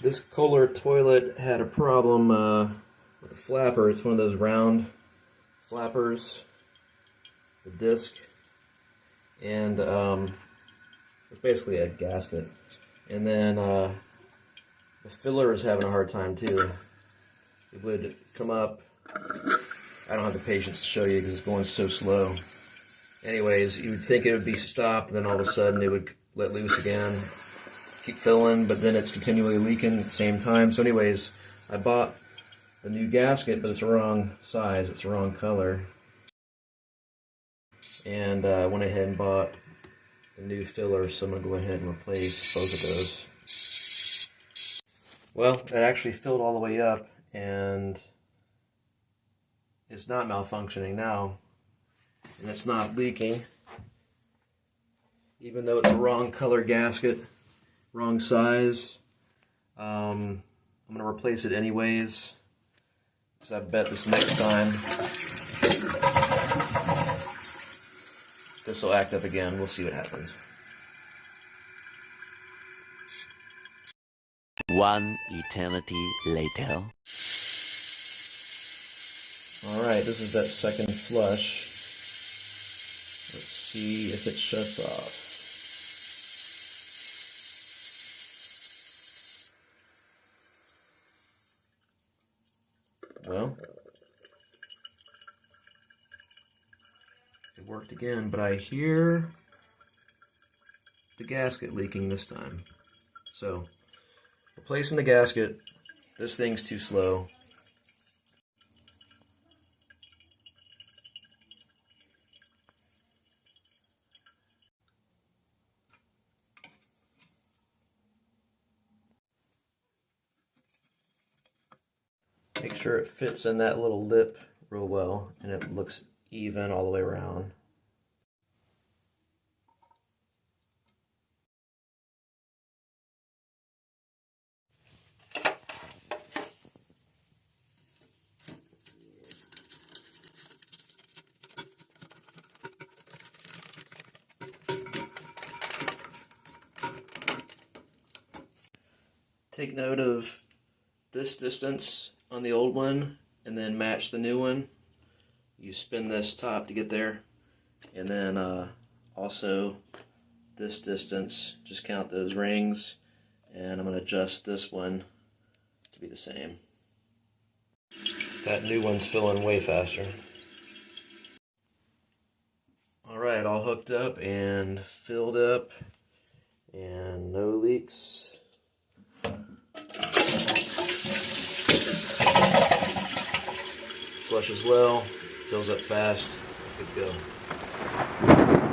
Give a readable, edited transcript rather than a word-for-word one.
This Kohler toilet had a problem with the flapper. It's one of those round flappers, the disc, and it's basically a gasket. And then the filler is having a hard time too. It would come up. I don't have the patience to show you because it's going so slow. Anyways, you would think it would be stopped, and then all of a sudden it would let loose again, keep filling, but then it's continually leaking at the same time. So anyways, I bought the new gasket, but it's the wrong size, it's the wrong color. And I went ahead and bought a new filler, so I'm going to go ahead and replace both of those. Well, it actually filled all the way up, and it's not malfunctioning now. And it's not leaking, even though it's the wrong color gasket, wrong size. I'm going to replace it anyways, because I bet this next time this will act up again. We'll see what happens. One eternity later. Alright, this is that second flush. Let's see if it shuts off. Well, it worked again, but I hear the gasket leaking this time. So, replacing the gasket. This thing's too slow. Make sure it fits in that little lip real well and it looks even all the way around. Take note of this distance on the old one and then match the new one. You spin this top to get there, and then also this distance, just count those rings, and I'm going to adjust this one to be the same. That new one's filling way faster. Alright, all hooked up and filled up and no leaks. Flush as well, fills up fast, good to go.